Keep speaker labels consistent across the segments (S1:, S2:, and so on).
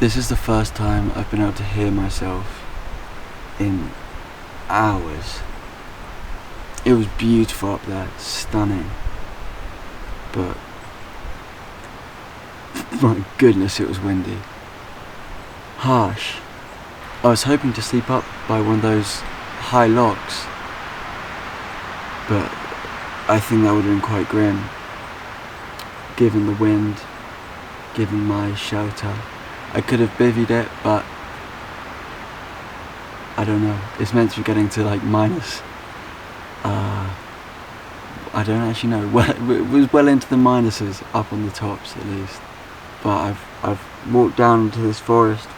S1: This is the first time I've been able to hear myself in hours. It was beautiful up there, stunning, but my goodness, it was windy. Harsh. I was hoping to sleep up by one of those high logs, but I think that would have been quite grim, given the wind, given my shelter. I could have bivvied it, but I don't know. It's meant to be getting to like minus. I don't actually know. Well, it was well into the minuses up on the tops at least. But I've walked down into this forest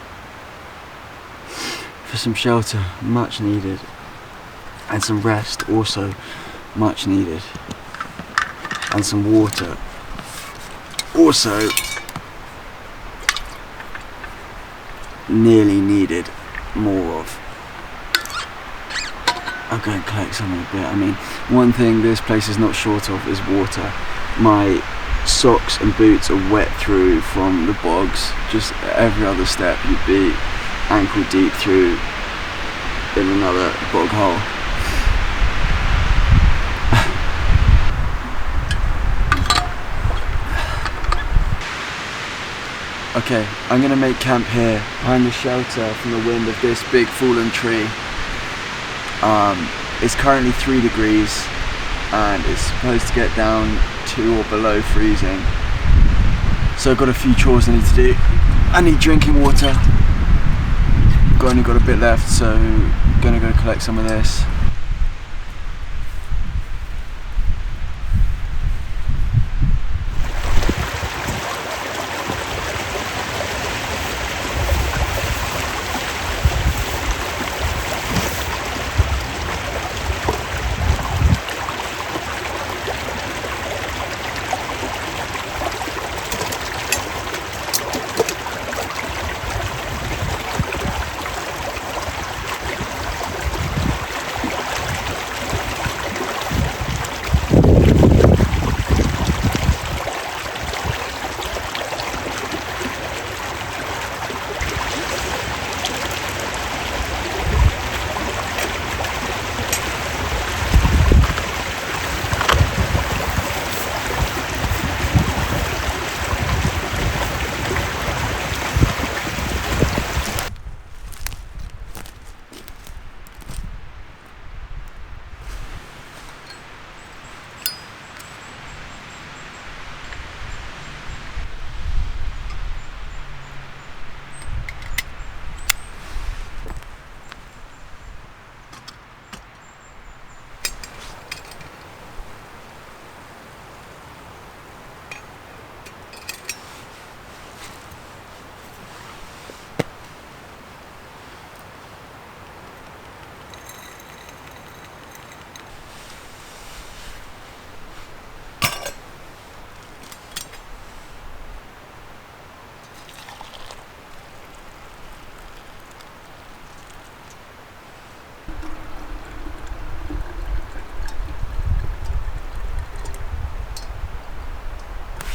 S1: for some shelter, much needed, and some rest, also much needed, and some water, also nearly needed more of. I'll go and collect some in a bit. I mean, one thing this place is not short of is water. My socks and boots are wet through from the bogs. Just every other step you'd be ankle deep through in another bog hole. Okay, I'm gonna make camp here behind the shelter from the wind of this big fallen tree. It's currently 3 degrees and it's supposed to get down to or below freezing. So I've got a few chores I need to do. I need drinking water. Only got a bit left, so gonna go collect some of this.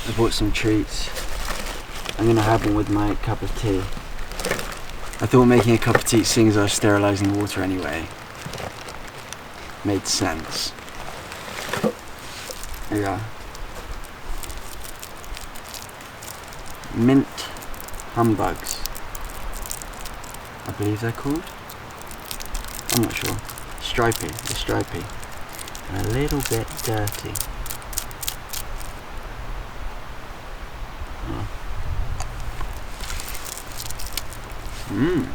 S1: I bought some treats. I'm gonna have one with my cup of tea. I thought making a cup of tea, seeing as I was sterilising the water anyway, made sense. Yeah. Mint humbugs, I believe they're called. I'm not sure. Stripy, they're stripy. And a little bit dirty. Mmm.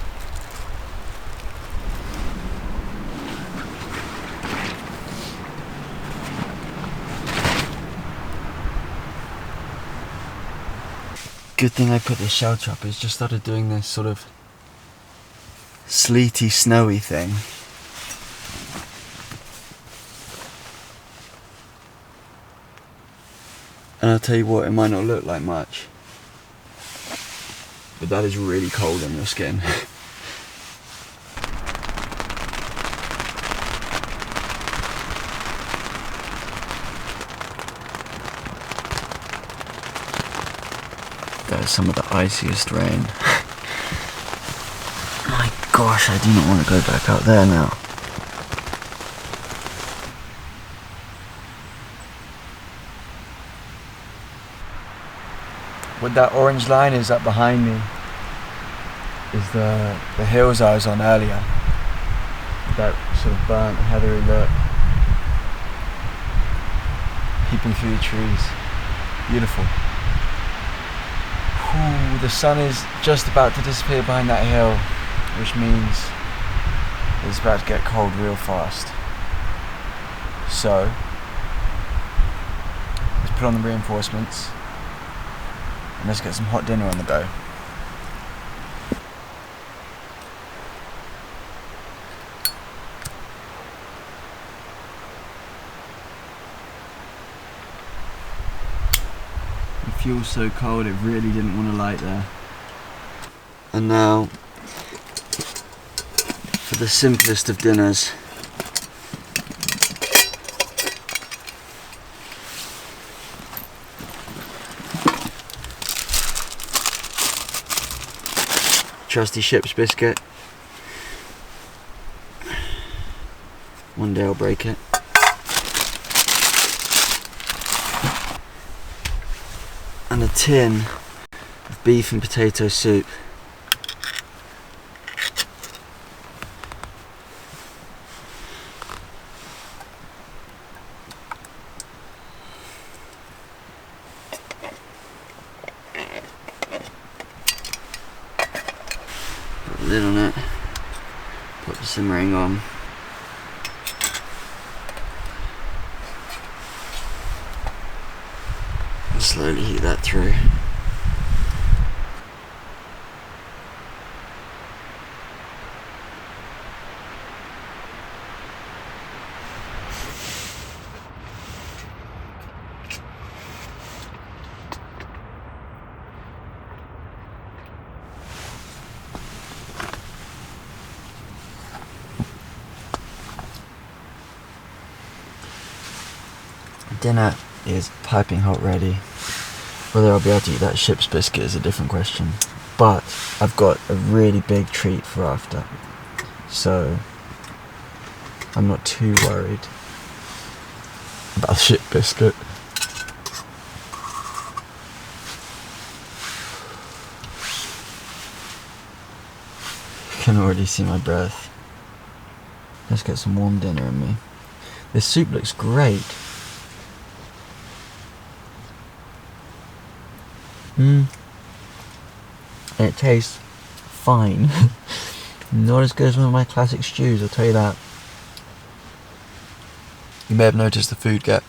S1: Good thing I put this shelter up. It's just started doing this sort of sleety, snowy thing. And I'll tell you what, it might not look like much, but that is really cold on your skin. That is some of the iciest rain Gosh, I do not want to go back out there now. What that orange line is up behind me is the hills I was on earlier. That sort of burnt, heathery look. Peeping through the trees. Beautiful. Ooh, the sun is just about to disappear behind that hill, which means it's about to get cold real fast. So, let's put on the reinforcements and let's get some hot dinner on the go. The fuel's so cold it really didn't want to light there. And now, for the simplest of dinners. Trusty ship's biscuit. One day I'll break it. And a tin of beef and potato soup. Put the lid on it, put the simmering on. And slowly heat that through. Dinner is piping hot ready. Whether I'll be able to eat that ship's biscuit is a different question. But I've got a really big treat for after. So I'm not too worried about the ship biscuit. You can already see my breath. Let's get some warm dinner in me. This soup looks great. And it tastes fine. Not as good as one of my classic stews, I'll tell you that. You may have noticed the food get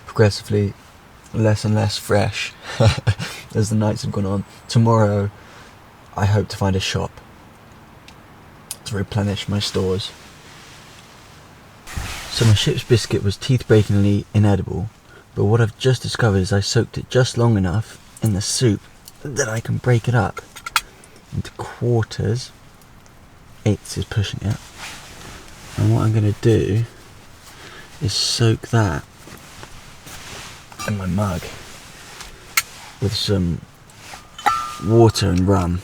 S1: progressively less and less fresh as the nights have gone on. Tomorrow I hope to find a shop to replenish my stores. So my ship's biscuit was teeth-breakingly inedible, but what I've just discovered is I soaked it just long enough in the soup that I can break it up into quarters. Eighths is pushing it. And what I'm going to do is soak that in my mug with some water and rum.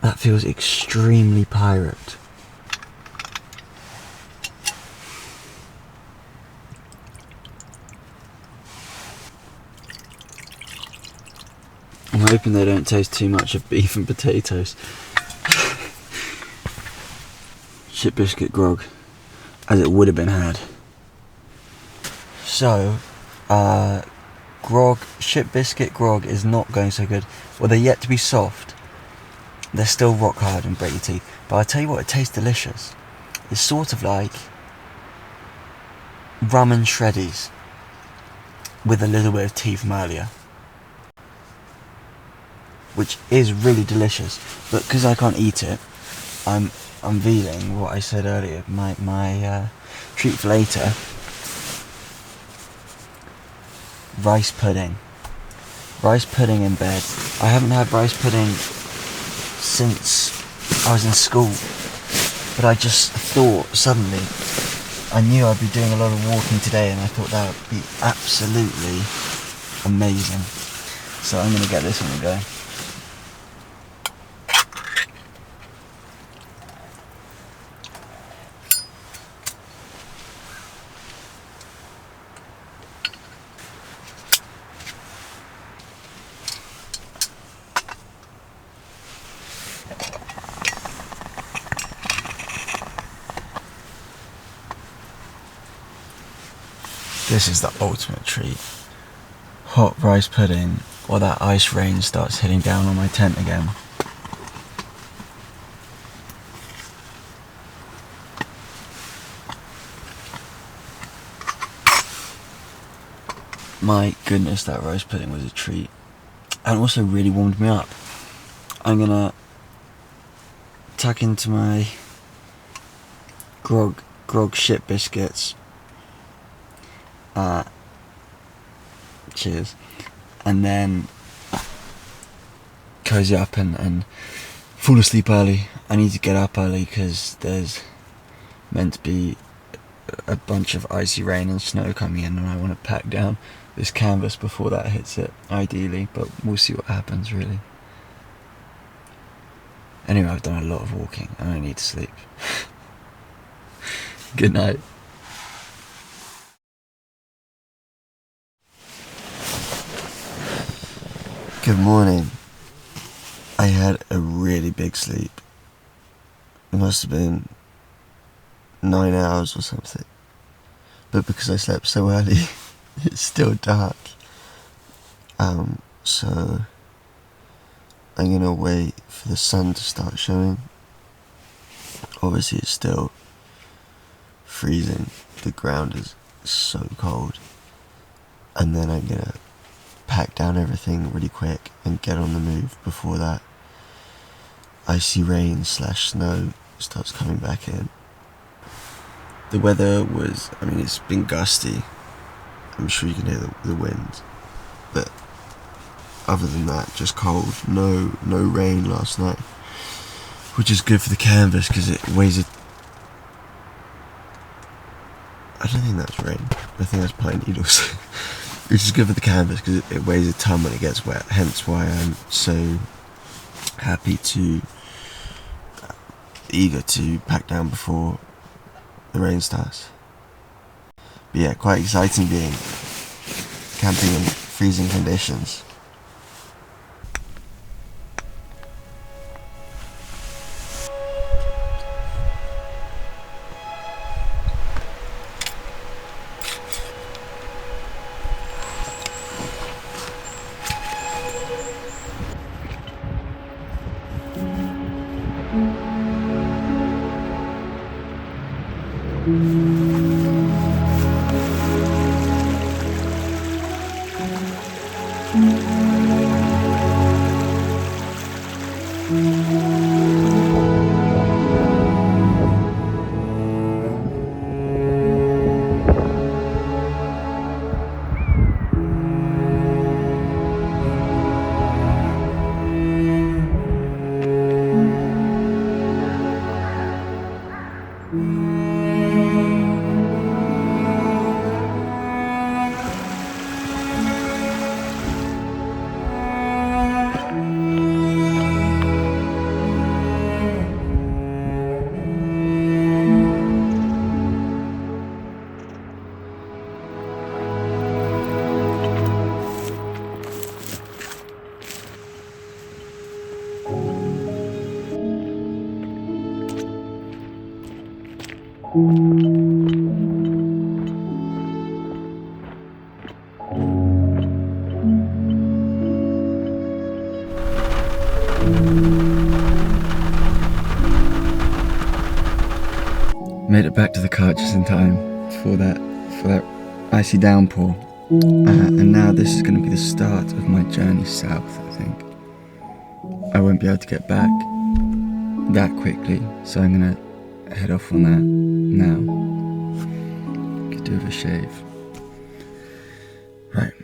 S1: That feels extremely pirate. I'm hoping they don't taste too much of beef and potatoes. Ship biscuit grog, as it would have been had. So, ship biscuit grog is not going so good. Well, they're yet to be soft. They're still rock hard and break your teeth. But I'll tell you what, it tastes delicious. It's sort of like rum and shreddies with a little bit of tea from earlier, which is really delicious. But because I can't eat it, I'm unveiling what I said earlier, my treat for later. Rice pudding. Rice pudding in bed. I haven't had rice pudding since I was in school, but I just thought suddenly, I knew I'd be doing a lot of walking today, and I thought that would be absolutely amazing. So I'm going to get this one and go. This is the ultimate treat. Hot rice pudding while that ice rain starts hitting down on my tent again. My goodness, that rice pudding was a treat. And also really warmed me up. I'm gonna tuck into my grog shit biscuits. Cheers. And then cozy up and fall asleep early. I need to get up early because there's meant to be a bunch of icy rain and snow coming in, and I want to pack down this canvas before that hits it, ideally, but we'll see what happens, really. Anyway, I've done a lot of walking and I need to sleep. Good night. Good morning. I had a really big sleep. It must have been 9 hours or something. But because I slept so early, it's still dark. So I'm gonna wait for the sun to start showing. Obviously it's still freezing. The ground is so cold. And then I'm gonna pack down everything really quick and get on the move before that icy rain / snow starts coming back in. The weather was, it's been gusty. I'm sure you can hear the wind. But other than that, just cold. No rain last night. Which is good for the canvas because it weighs a... I don't think that's rain. I think that's pine needles. Which is good for the canvas because it weighs a ton when it gets wet. Hence why I'm so happy eager to pack down before the rain starts. But yeah, quite exciting being camping in freezing conditions. Made it back to the cart just in time for that icy downpour. And now this is going to be the start of my journey south, I think. I won't be able to get back that quickly, so I'm going to head off on that now. Could do with a shave. Right.